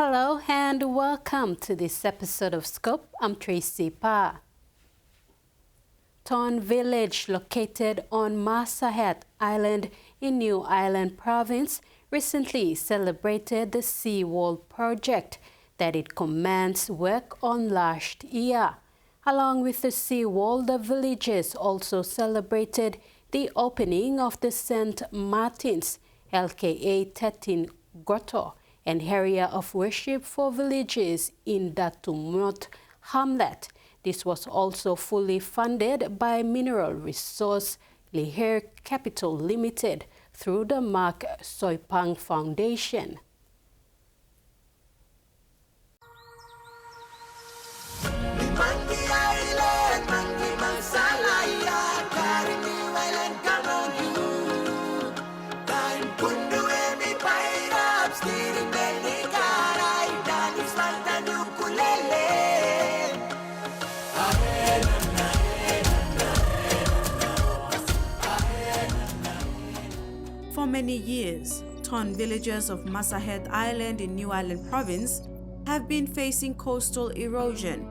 Hello and welcome to this episode of Scope. I'm Tracy Pa. TVWAN village located on Massahet Island in New Ireland province recently celebrated the seawall project that it commenced work on last year. Along with the seawall, the villagers also celebrated the opening of the St. Martin's, aka 13 Grotto, an area of worship for villagers in Datumot hamlet. This was also fully funded by Mineral Resource Lihir Capital Limited through the Mark Soipang Foundation. For many years, TVWAN villagers of Massahet Island in New Ireland province have been facing coastal erosion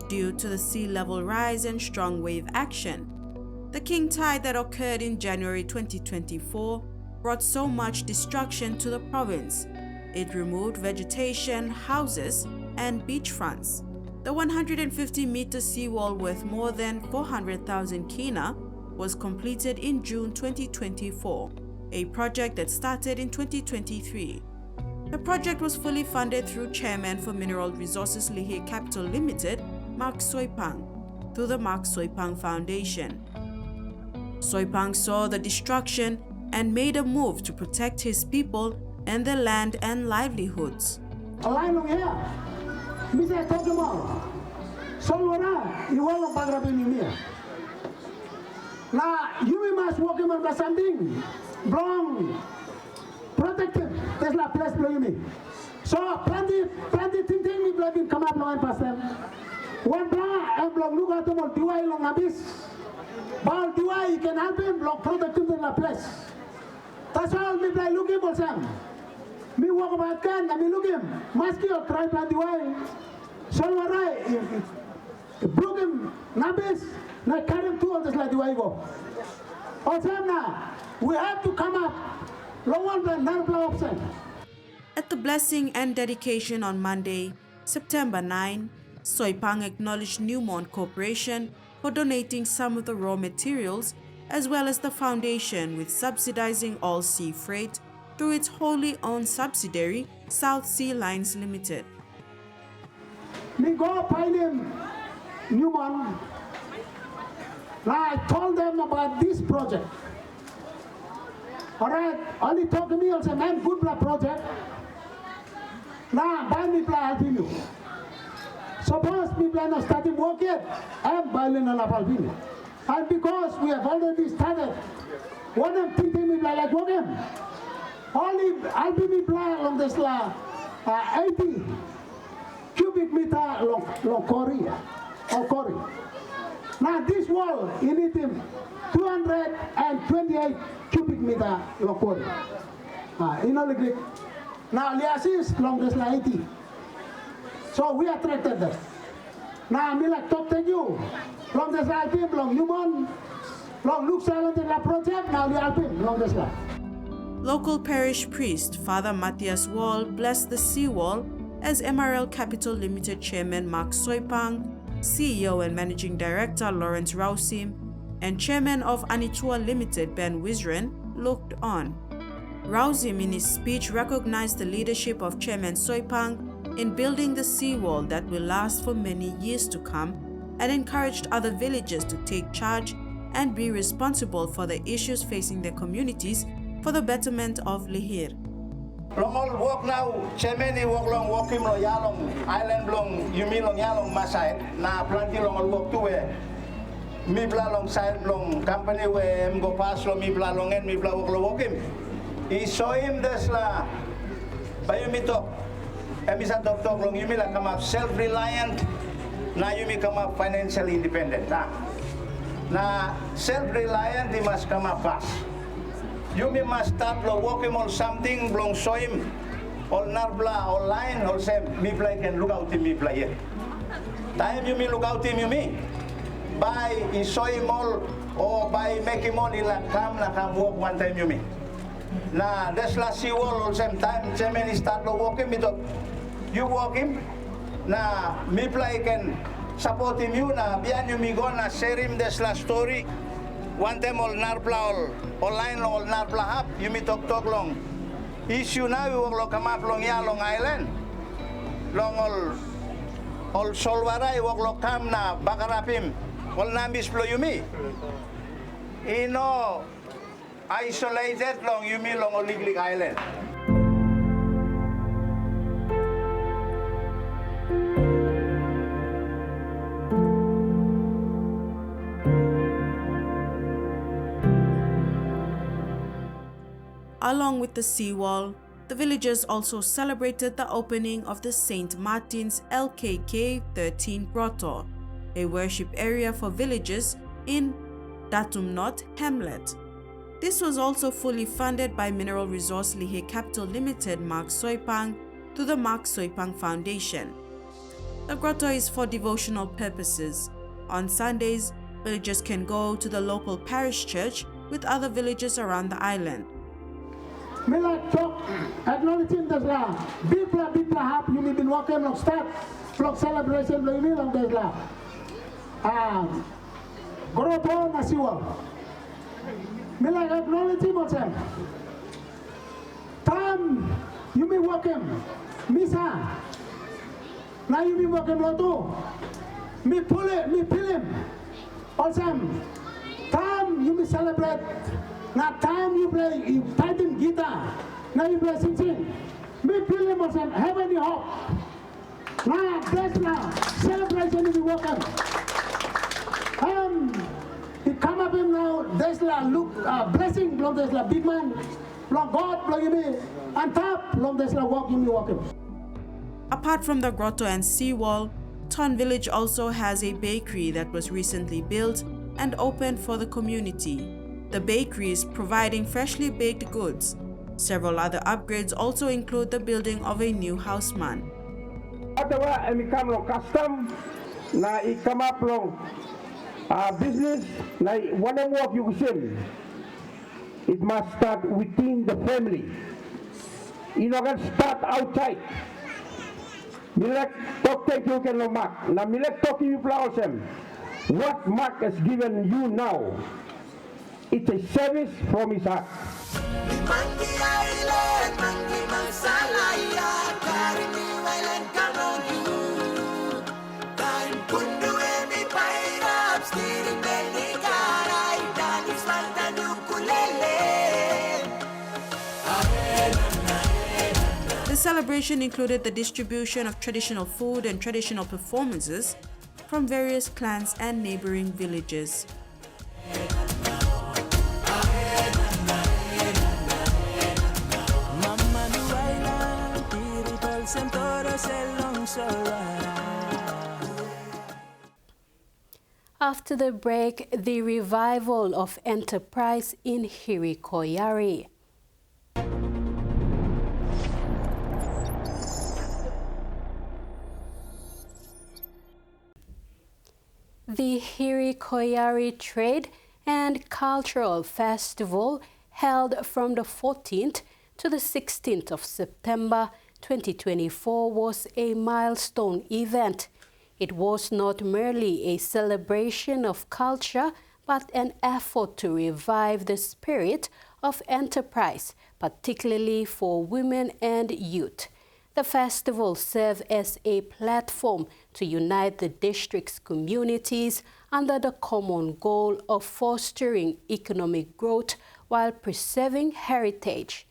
due to the sea level rise and strong wave action. The king tide that occurred in January 2024 brought so much destruction to the province. It removed vegetation, houses, and beachfronts. The 150-meter seawall worth more than 400,000 kina was completed in June 2024. A project that started in 2023. The project was fully funded through Chairman for Mineral Resources Lihir Capital Limited, Mark Soipang, through the Mark Soipang Foundation. Soipang saw the destruction and made a move to protect his people and their land and livelihoods. You must walk him on the something. Blong, protected. That's la place below you. So plenty thing me blogging come up long and pass them. One blong and blong look at them on DY long abyss. But DY you can help him blong protected in la place. That's all me play looking for some. Me walk about can and me look him. Maski or try plan DY. So what I block him nabis, na carry him to all this like DY go. Also now. We have to come up. At the blessing and dedication on Monday, September 9, Soipang acknowledged Newmont Corporation for donating some of the raw materials, as well as the foundation with subsidizing all sea freight through its wholly owned subsidiary, South Sea Lines Limited. Me go find him, Newmont. Now I told them about this project. All right, only talk to me and say, man, good blood project. Now, buy me blood helping you. Suppose me blood not starting work yet, I'm buying a lot helping you. And because we have already started, one of them thinking me blood like working. Only helping me blood along this 80 cubic meter long quarry. Now this wall, you need him 228 cubic meter long quarry. You know the Greek. Now liasis long this 80. So we attracted them. Now me like talk to you. Long this IP, long human, long look silent in the project, now we help him long this life. Local parish priest Father Matthias Wall blessed the seawall as MRL Capital Limited Chairman Mark Soipang, CEO and Managing Director Lawrence Rausim, and Chairman of Anitua Limited Ben Wisren looked on. Rausim in his speech recognized the leadership of Chairman Soipang in building the seawall that will last for many years to come and encouraged other villagers to take charge and be responsible for the issues facing their communities for the betterment of Lihir. Long all walk now, Chairman walk long, walk him long yalong, island long, you mean long yalong Masai, na plenty long all walk to where. Mi bla long side long company where go pass long mi bla long and mi bla walk him. He saw him this la. But you me talk. And mi sa talk long you me la come up self-reliant. Now you me come up financially independent. Na self-reliant he must come up fast. You me must start lo walk him on something long show him. all narbla online all sem mi play can look out in me play it. Time you me look out in you me. By isoy mall or by making money la kam walk one time you me. Na des la si wall all same time Germany start to walking me to you walking na mi play can support him you na bian you me go na share him des la story one time all narbla all online all narbla hap you me talk long issue now we walk come up long ya long island long all solwaray walk lo kam na bakarapim all na misplo you me ino isolated long you me long Oliglig Island. Along with the seawall, the villagers also celebrated the opening of the St. Martin's LKK 13 Grotto, a worship area for villagers in Datum North Hamlet. This was also fully funded by Mineral Resource Lihe Capital Limited Mark Soipang through the Mark Soipang Foundation. The grotto is for devotional purposes. On Sundays, villagers can go to the local parish church with other villagers around the island. Me like talk, acknowledging the la. Bipla hap, you may been walking long start, long celebration, long me long days la. Grotto nasiwa. Me like acknowledging myself. Tam, you may walk him. Misa. Now you may walk him loto. Me pull him. Also, tam, you may celebrate. Now time you play, you tighten guitar. Now you play sing. Me pull him also, have any hope. Now, that's now. Celebration is welcome. He come up in now, there's la look blessing, long there's la big man, long God, long you me, and top, long there's la walk you me walking. Apart from the grotto and seawall, Ton Village also has a bakery that was recently built and opened for the community. The bakery is providing freshly baked goods. Several other upgrades also include the building of a new houseman. Atawa emikam long custom na ikamap long business na one work you can. It must start within the family. You know, can start outside. Milek talk take you can no mark. Na milek talk you plawsem. What Mark has given you now, it's a service from his heart. The celebration included the distribution of traditional food and traditional performances from various clans and neighboring villages. After the break, the revival of enterprise in Hirikoyari. The Hirikoyari Trade and Cultural Festival, held from the 14th to the 16th of September 2024, was a milestone event. It was not merely a celebration of culture, but an effort to revive the spirit of enterprise, particularly for women and youth. The festival served as a platform to unite the district's communities under the common goal of fostering economic growth while preserving heritage.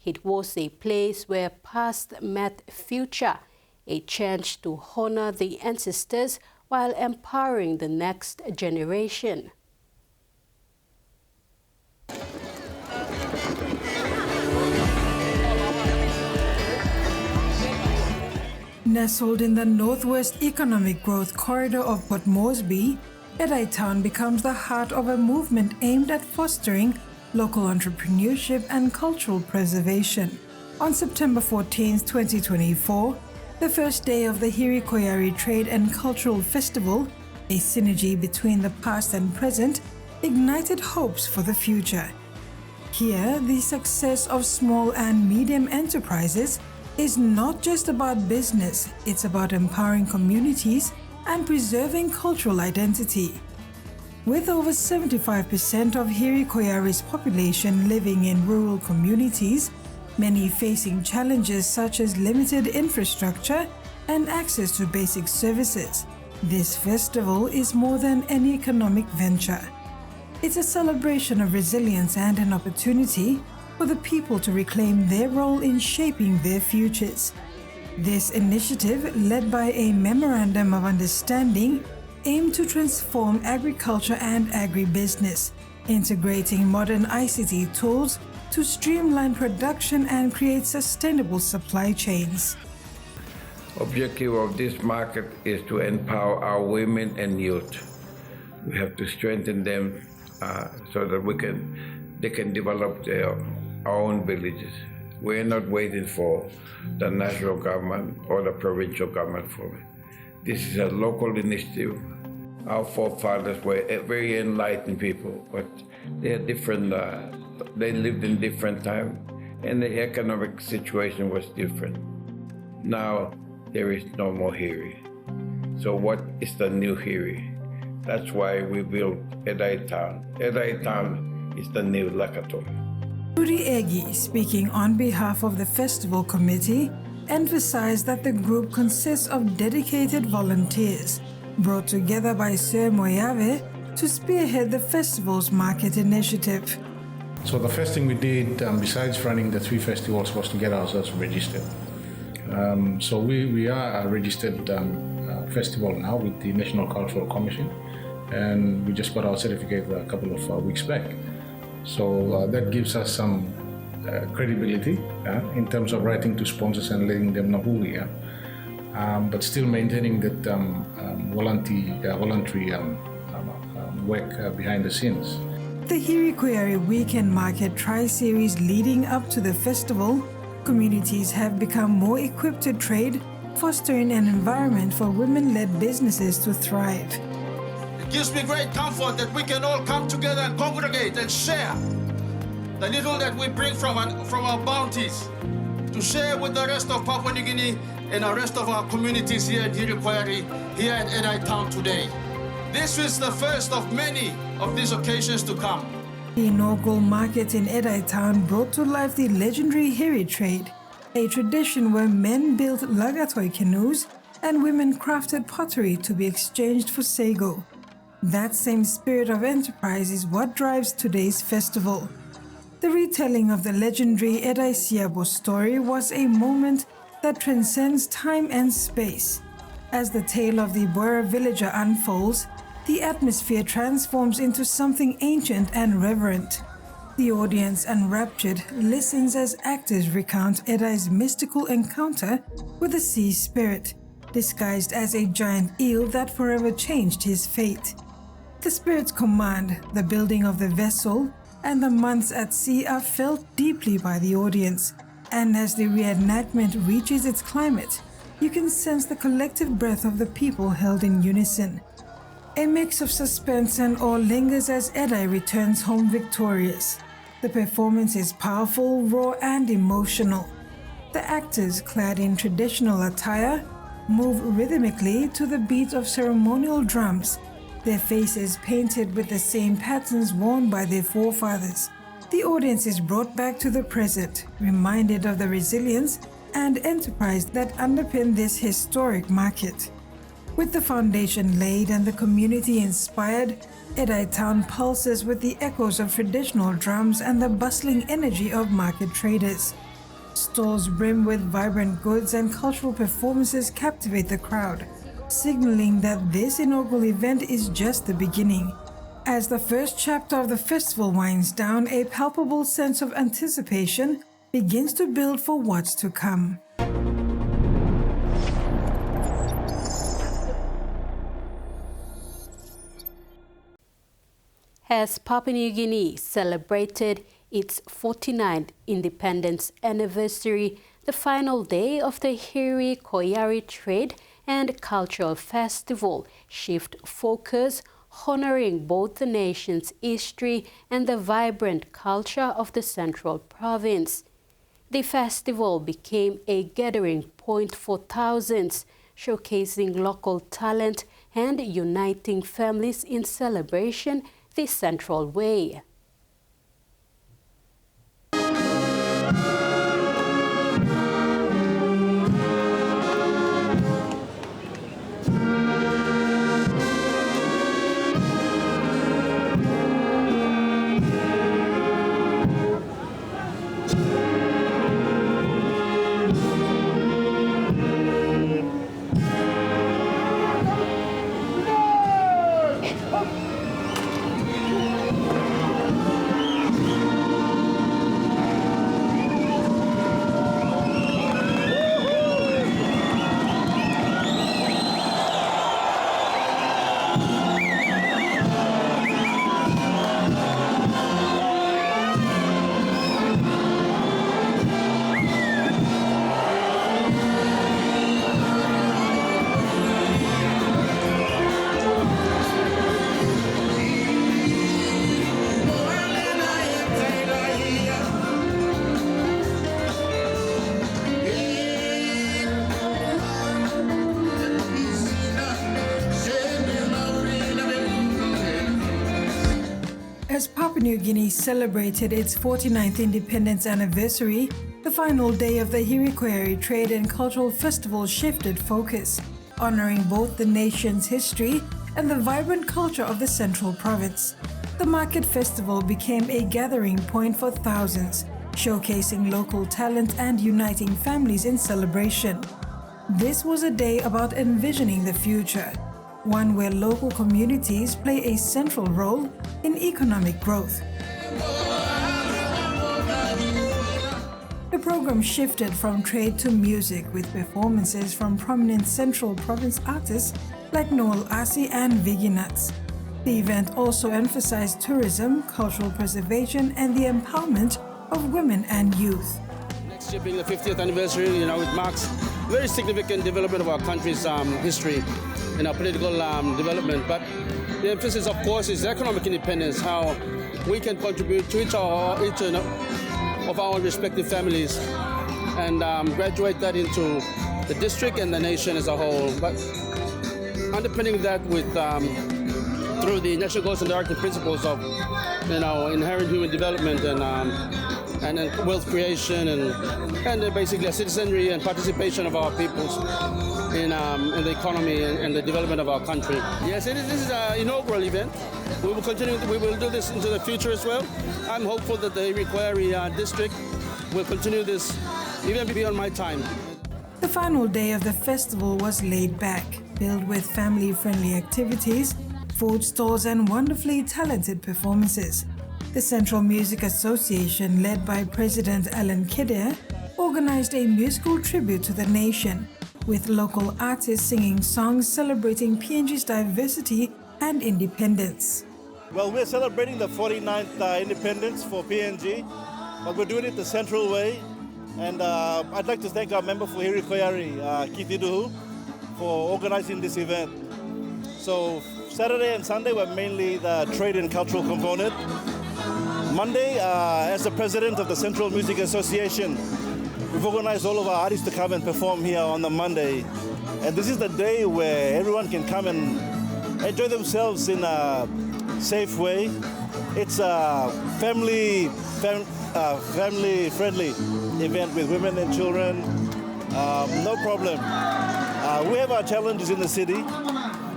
It was a place where past met future, a chance to honor the ancestors while empowering the next generation. Nestled in the Northwest Economic Growth Corridor of Port Moresby, Edai Town becomes the heart of a movement aimed at fostering local entrepreneurship and cultural preservation. On September 14, 2024, the first day of the Hirikoyari Trade and Cultural Festival, a synergy between the past and present, ignited hopes for the future. Here, the success of small and medium enterprises is not just about business, it's about empowering communities and preserving cultural identity. With over 75% of Hirikoyari's population living in rural communities, many facing challenges such as limited infrastructure and access to basic services, this festival is more than an economic venture. It's a celebration of resilience and an opportunity for the people to reclaim their role in shaping their futures. This initiative, led by a Memorandum of Understanding, aimed to transform agriculture and agribusiness, integrating modern ICT tools to streamline production and create sustainable supply chains. Objective of this market is to empower our women and youth. We have to strengthen them so that they can develop our own villages. We're not waiting for the national government or the provincial government for it. This is a local initiative. Our forefathers were very enlightened people, but they are different. They lived in different times, and the economic situation was different. Now there is no more Hiri. So what is the new Hiri? That's why we built Edai Town. Edai Town is the new Lakato. Rudy Egi, speaking on behalf of the festival committee, emphasized that the group consists of dedicated volunteers brought together by Sir Moyave to spearhead the festival's market initiative. So the first thing we did, besides running the 3 festivals, was to get ourselves registered. So we are a registered festival now with the National Cultural Commission, and we just got our certificate a couple of weeks back. So that gives us some credibility in terms of writing to sponsors and letting them know who we are, but still maintaining that voluntary work behind the scenes. The Hirikoyari Weekend Market Tri-Series leading up to the festival, communities have become more equipped to trade, fostering an environment for women-led businesses to thrive. It gives me great comfort that we can all come together and congregate and share the little that we bring from our bounties to share with the rest of Papua New Guinea and the rest of our communities here in Hirikoyari, here at Edai Town today. This is the first of many of these occasions to come. The inaugural market in Edai Town brought to life the legendary Hiri trade, a tradition where men built lagatoi canoes and women crafted pottery to be exchanged for sago. That same spirit of enterprise is what drives today's festival. The retelling of the legendary Edai Siabo story was a moment that transcends time and space. As the tale of the Bora villager unfolds, the atmosphere transforms into something ancient and reverent. The audience, enraptured, listens as actors recount Edai's mystical encounter with the sea spirit, disguised as a giant eel that forever changed his fate. The spirit's command, the building of the vessel, and the months at sea are felt deeply by the audience, and as the reenactment reaches its climate, you can sense the collective breath of the people held in unison. A mix of suspense and awe lingers as Edai returns home victorious. The performance is powerful, raw, and emotional. The actors, clad in traditional attire, move rhythmically to the beat of ceremonial drums, their faces painted with the same patterns worn by their forefathers. The audience is brought back to the present, reminded of the resilience and enterprise that underpin this historic market. With the foundation laid and the community inspired, Edai Town pulses with the echoes of traditional drums and the bustling energy of market traders. Stalls brim with vibrant goods and cultural performances captivate the crowd, signaling that this inaugural event is just the beginning. As the first chapter of the festival winds down, a palpable sense of anticipation begins to build for what's to come. As Papua New Guinea celebrated its 49th independence anniversary, the final day of the Hiri Koyari Trade and Cultural Festival shift focus, honoring both the nation's history and the vibrant culture of the Central Province. The festival became a gathering point for thousands, showcasing local talent and uniting families in celebration the Central way. As Papua New Guinea celebrated its 49th independence anniversary, the final day of the Hiri Koyari Trade and Cultural Festival shifted focus, honoring both the nation's history and the vibrant culture of the Central Province. The Market Festival became a gathering point for thousands, showcasing local talent and uniting families in celebration. This was a day about envisioning the future, one where local communities play a central role in economic growth. The program shifted from trade to music with performances from prominent Central Province artists like Noel Asi and Viggy Nuts. The event also emphasized tourism, cultural preservation, and the empowerment of women and youth. Next year being the 50th anniversary, it marks a very significant development of our country's history in our political development. But the emphasis, of course, is economic independence, how we can contribute to each of our respective families and graduate that into the district and the nation as a whole. But underpinning that with through the national goals and directive principles of inherent human development and wealth creation and basically a citizenry and participation of our peoples in the economy and the development of our country. Yes, this is an inaugural event. We will continue. We will do this into the future as well. I'm hopeful that the Hiri Koyari district will continue this even beyond my time. The final day of the festival was laid back, filled with family-friendly activities, food stalls, and wonderfully talented performances. The Central Music Association, led by President Alan Kidder, organized a musical tribute to the nation, with local artists singing songs celebrating PNG's diversity and independence. Well, we're celebrating the 49th independence for PNG, but we're doing it the Central way. And I'd like to thank our member for Hiri Koyari, Keith Iduhu, for organizing this event. So Saturday and Sunday were mainly the trade and cultural component. Monday, as the president of the Central Music Association, we've organized all of our artists to come and perform here on the Monday. And this is the day where everyone can come and enjoy themselves in a safe way. It's a family-friendly event with women and children. No problem. We have our challenges in the city,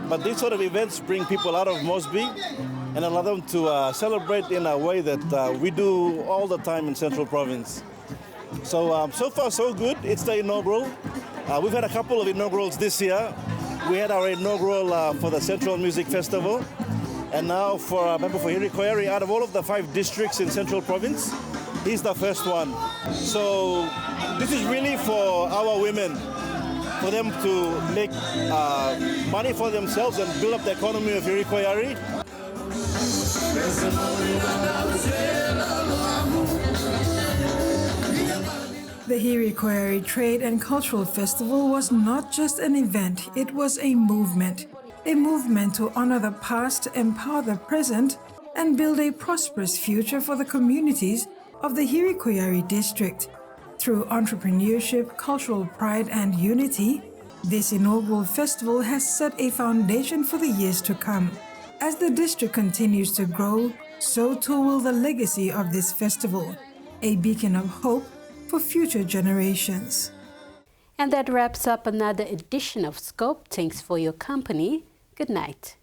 but these sort of events bring people out of Mosby and allow them to celebrate in a way that we do all the time in Central Province. So, so far so good. It's the inaugural. We've had a couple of inaugurals this year. We had our inaugural for the Central Music Festival, and now for our member for Hiri Koyari, out of all of the 5 districts in Central Province, he's the first one. So this is really for our women, for them to make money for themselves and build up the economy of Hiri Koyari. The Hiri Trade and Cultural Festival was not just an event, it was a movement to honor the past, empower the present, and build a prosperous future for the communities of the Hiri district. Through entrepreneurship, cultural pride, and unity, this inaugural festival has set a foundation for the years to come. As the district continues to grow, so too will the legacy of this festival, a beacon of hope for future generations. And that wraps up another edition of Scope. Thanks for your company. Good night.